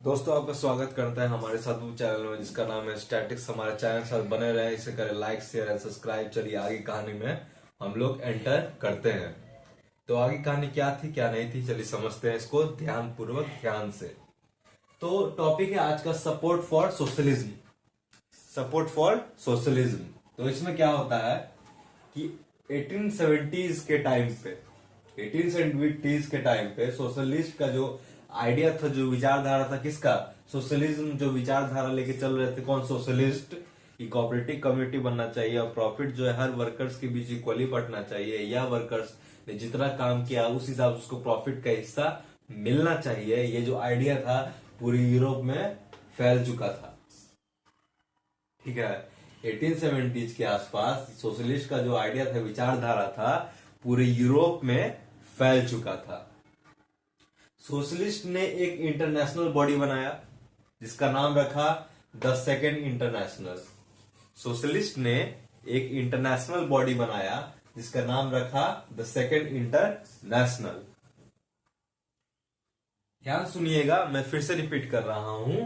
दोस्तों आपका स्वागत करता है हमारे साथ चैनल में जिसका नाम है स्टैटिक्स। हमारे चैनल साथ बने रहे, इसे करें लाइक शेयर एंड सब्सक्राइब। चलिए आगे कहानी में हम लोग एंटर करते हैं। तो आगे कहानी क्या थी क्या नहीं थी, चलिए समझते हैं इसको ध्यान पूर्वक ध्यान से। तो टॉपिक है आज का support for socialism. Support for socialism. तो इसमें क्या होता है कि 1870s के टाइम पे 1870s के टाइम पे सोशलिस्ट का जो आइडिया था, जो विचारधारा था, किसका? सोशलिज्म। जो विचारधारा लेके चल रहे थे कौन? सोशलिस्ट। की कोऑपरेटिव कम्युनिटी बनना चाहिए और प्रॉफिट जो है हर वर्कर्स के बीच इक्वली बंटना चाहिए, या वर्कर्स ने जितना काम किया उस हिसाब से उसको प्रॉफिट का हिस्सा मिलना चाहिए। ये जो आइडिया था पूरी यूरोप में फैल चुका था। ठीक है, 1870s के आसपास सोशलिस्ट का जो आइडिया था, विचारधारा था, पूरे यूरोप में फैल चुका था। सोशलिस्ट ने एक इंटरनेशनल बॉडी बनाया जिसका नाम रखा द सेकेंड इंटरनेशनल। सोशलिस्ट ने एक इंटरनेशनल बॉडी बनाया जिसका नाम रखा द सेकेंड इंटरनेशनल। ध्यान सुनिएगा, मैं फिर से रिपीट कर रहा हूं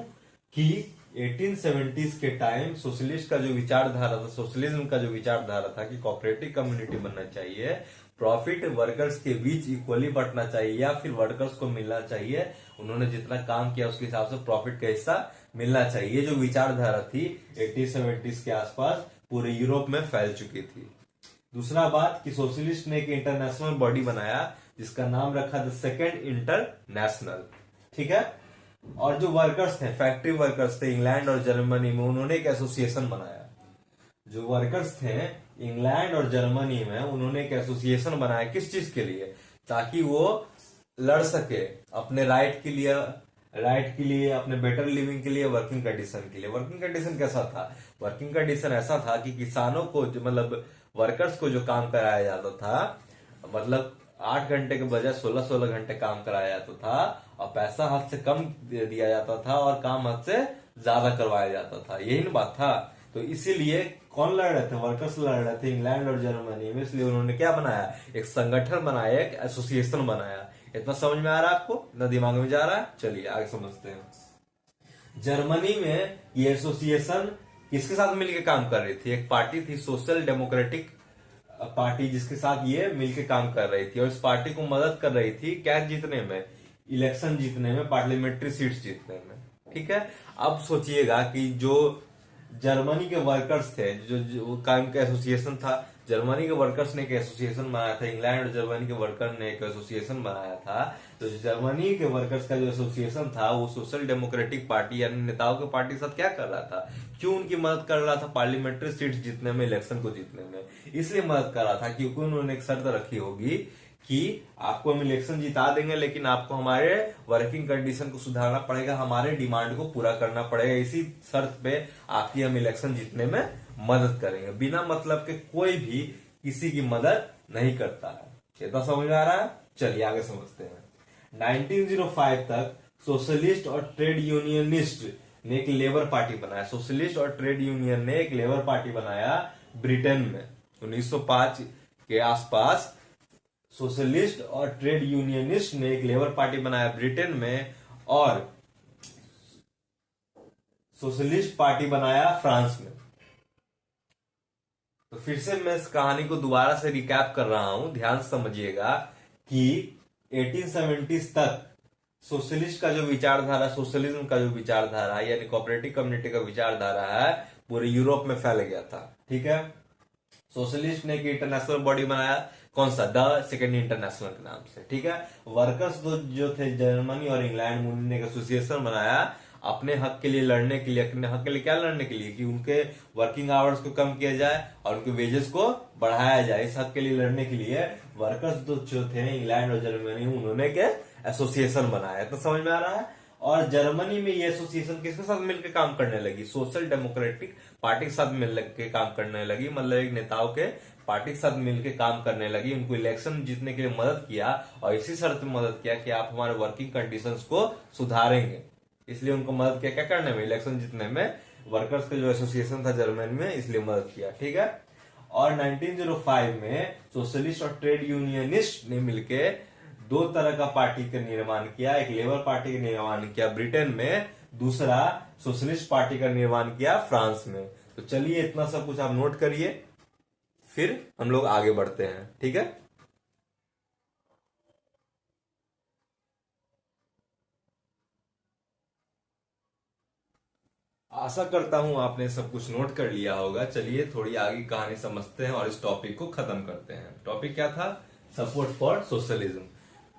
कि 1870s के टाइम सोशलिस्ट का जो विचारधारा था, सोशलिज्म का जो विचारधारा था कि कोऑपरेटिव कम्युनिटी बनना चाहिए, प्रॉफिट वर्कर्स के बीच इक्वली बंटना चाहिए या फिर वर्कर्स को मिलना चाहिए, उन्होंने जितना काम किया उसके हिसाब से प्रॉफिट का हिस्सा मिलना चाहिए। जो विचारधारा थी 1870s के आसपास पूरे यूरोप में फैल चुकी थी। दूसरा बात कि सोशलिस्ट ने एक इंटरनेशनल बॉडी बनाया जिसका नाम रखा द सेकेंड इंटरनेशनल। ठीक है, और जो वर्कर्स थे, फैक्ट्री वर्कर्स थे इंग्लैंड और जर्मनी में, उन्होंने एक एसोसिएशन बनाया। जो वर्कर्स थे इंग्लैंड और जर्मनी में, उन्होंने एक एसोसिएशन बनाया। किस चीज के लिए? ताकि वो लड़ सके अपने राइट के लिए, अपने बेटर लिविंग के लिए, वर्किंग कंडीशन के लिए। वर्किंग कंडीशन कैसा था? वर्किंग कंडीशन ऐसा था कि किसानों को मतलब वर्कर्स को जो काम कराया जाता था, मतलब 8 घंटे के बजाय 16-16 घंटे काम कराया जाता था और पैसा हद से कम दिया जाता था और काम हद से ज्यादा करवाया जाता था। यही ना बात था। तो इसीलिए कौन लड़ रहे थे? वर्कर्स लड़ रहे थे इंग्लैंड और जर्मनी में। इसलिए उन्होंने क्या बनाया? एक संगठन बनाया, एक एसोसिएशन बनाया। इतना समझ में आ रहा है आपको? इतना दिमाग में जा रहा है? चलिए आगे समझते हैं। जर्मनी में ये एसोसिएशन किसके साथ मिलकर काम कर रही थी? एक पार्टी थी सोशल डेमोक्रेटिक पार्टी, जिसके साथ ये मिलकर काम कर रही थी और इस पार्टी को मदद कर रही थी क्या जीतने में? इलेक्शन जीतने में, पार्लियामेंट्री सीट्स जीतने में। ठीक है, अब सोचिएगा कि जो जर्मनी के वर्कर्स थे, जो काम का एसोसिएशन था, जर्मनी के वर्कर्स ने एक एसोसिएशन बनाया था, इंग्लैंड और जर्मनी के वर्कर ने एक एसोसिएशन बनाया था। तो जर्मनी के वर्कर्स का जो एसोसिएशन था वो सोशल डेमोक्रेटिक पार्टी यानी नेताओं के पार्टी के साथ क्या कर रहा था? क्यों उनकी मदद कर रहा था? पार्लियामेंट्री सीट्स जीतने में, इलेक्शन को जीतने में। इसलिए मदद कर रहा था क्योंकि उन्होंने एक शर्त रखी होगी कि आपको हम इलेक्शन जिता देंगे लेकिन आपको हमारे वर्किंग कंडीशन को सुधारना पड़ेगा, हमारे डिमांड को पूरा करना पड़ेगा। इसी शर्त पे आपकी हम इलेक्शन जीतने में मदद करेंगे। बिना मतलब के कोई भी किसी की मदद नहीं करता है। ये तो समझ में आ रहा है? चलिए आगे समझते हैं। 1905 तक सोशलिस्ट और ट्रेड यूनियनिस्ट ने एक लेबर पार्टी बनाया। सोशलिस्ट और ट्रेड यूनियन ने एक लेबर पार्टी बनाया ब्रिटेन में। 1905 के आसपास सोशलिस्ट और ट्रेड यूनियनिस्ट ने एक लेबर पार्टी बनाया ब्रिटेन में, और सोशलिस्ट पार्टी बनाया फ्रांस में। तो फिर से मैं इस कहानी को दोबारा से रिकैप कर रहा हूं, ध्यान से समझिएगा कि 1870s तक सोशलिस्ट का जो विचारधारा, सोशलिज्म का जो विचारधारा यानी कोऑपरेटिव कम्युनिटी का विचारधारा है, पूरे यूरोप में फैल गया था। ठीक है, सोशलिस्ट ने एक इंटरनेशनल बॉडी बनाया, कौन सा? द सेकेंड इंटरनेशनल के नाम से। ठीक है, वर्कर्स जो थे जर्मनी और इंग्लैंड में, उन्होंने एक एसोसिएशन बनाया अपने हक के लिए लड़ने के लिए। अपने हक के लिए क्या लड़ने के लिए? कि उनके वर्किंग आवर्स को कम किया जाए और उनके वेजेस को बढ़ाया जाए। इस हक के लिए लड़ने के लिए वर्कर्स जो थे इंग्लैंड और जर्मनी में, उन्होंने के एसोसिएशन बनाया। तो समझ में आ रहा है? और जर्मनी में ये एसोसिएशन किसके साथ मिलकर काम करने लगी? सोशल डेमोक्रेटिक पार्टी के साथ मिलकर काम करने लगी। मतलब एक नेताओं के पार्टी के साथ मिलकर काम करने लगी। उनको इलेक्शन जीतने के लिए मदद किया और इसी शर्त में मदद किया कि आप हमारे वर्किंग कंडीशंस को सुधारेंगे। इसलिए उनको मदद किया क्या करने में? इलेक्शन जीतने में। वर्कर्स का जो एसोसिएशन था जर्मनी में, इसलिए मदद किया। ठीक है, और 1905 में सोशलिस्ट और ट्रेड यूनियनिस्ट ने मिलकर दो तरह का पार्टी का निर्माण किया, एक लेबर पार्टी का निर्माण किया ब्रिटेन में, दूसरा सोशलिस्ट पार्टी का निर्माण किया फ्रांस में। तो चलिए इतना सब कुछ आप नोट करिए, फिर हम लोग आगे बढ़ते हैं, ठीक है। आशा करता हूं आपने सब कुछ नोट कर लिया होगा। चलिए थोड़ी आगे कहानी समझते हैं और इस टॉपिक को खत्म करते हैं। टॉपिक क्या था? Support for socialism.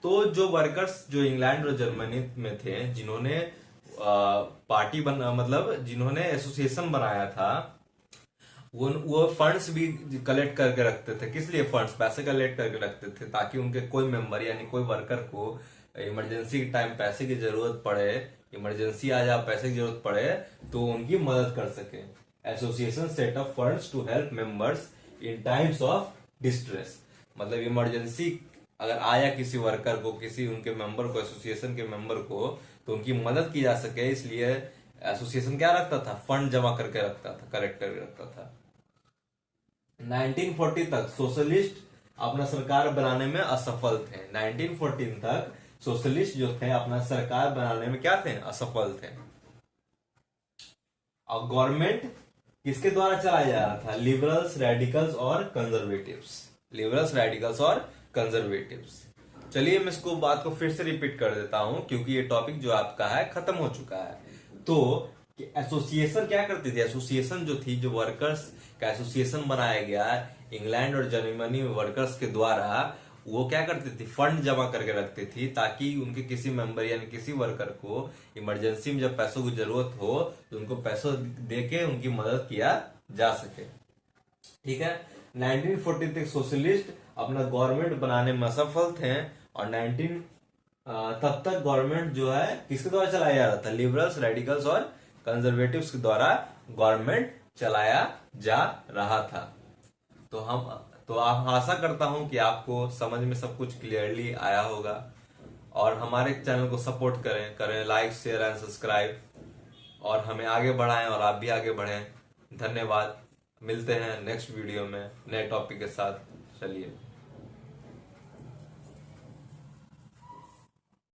तो जो वर्कर्स जो इंग्लैंड और जर्मनी में थे, जिन्होंने पार्टी बना, मतलब जिन्होंने एसोसिएशन बनाया था, वो फंड्स भी कलेक्ट करके रखते थे। किस लिए? फंड्स, पैसे कलेक्ट करके रखते थे ताकि उनके कोई मेंबर यानी कोई वर्कर को इमरजेंसी के टाइम पैसे की जरूरत पड़े, इमरजेंसी आ जाए, पैसे की जरूरत पड़े तो उनकी मदद कर सके। Association set up funds to help members in times of distress. मतलब इमरजेंसी अगर आया किसी वर्कर को, किसी उनके मेंबर को, एसोसिएशन के मेंबर को, तो उनकी मदद की जा सके, इसलिए एसोसिएशन क्या रखता था? फंड जमा करके रखता था, कलेक्ट करके रखता था। 1940 तक सोशलिस्ट अपना सरकार बनाने में असफल थे। 1914 तक सोशलिस्ट जो थे अपना सरकार बनाने में क्या थे? असफल थे। और गवर्नमेंट किसके द्वारा चलाया जा रहा था? लिबरल्स, रेडिकल्स और कंजर्वेटिव्स। लिबरल्स, रेडिकल्स और कंजर्वेटिव्स। चलिए मैं इसको बात को फिर से रिपीट कर देता हूं, क्योंकि ये टॉपिक जो आपका है खत्म हो चुका है। तो एसोसिएशन क्या करती थी? एसोसिएशन जो थी, जो वर्कर्स का एसोसिएशन बनाया गया इंग्लैंड और जर्मनी में वर्कर्स के द्वारा, वो क्या करती थी? फंड जमा करके रखती थी ताकि उनके किसी मेंबर यानी किसी वर्कर को इमरजेंसी में जब पैसों की जरूरत हो तो उनको पैसों देके उनकी मदद किया जा सके, ठीक है। 1940 तक सोशलिस्ट अपना गवर्नमेंट बनाने में असफल थे और तब तक गवर्नमेंट जो है किसके द्वारा चलाया जा रहा था? लिबरल्स, रेडिकल्स और कंजर्वेटिव्स के द्वारा गवर्नमेंट चलाया जा रहा था। तो आप आशा करता हूं कि आपको समझ में सब कुछ क्लियरली आया होगा। और हमारे चैनल को सपोर्ट करें लाइक, शेयर एंड सब्सक्राइब, और हमें आगे बढ़ाएं और आप भी आगे बढ़ें। धन्यवाद। मिलते हैं नेक्स्ट वीडियो में नए टॉपिक के साथ। चलिए।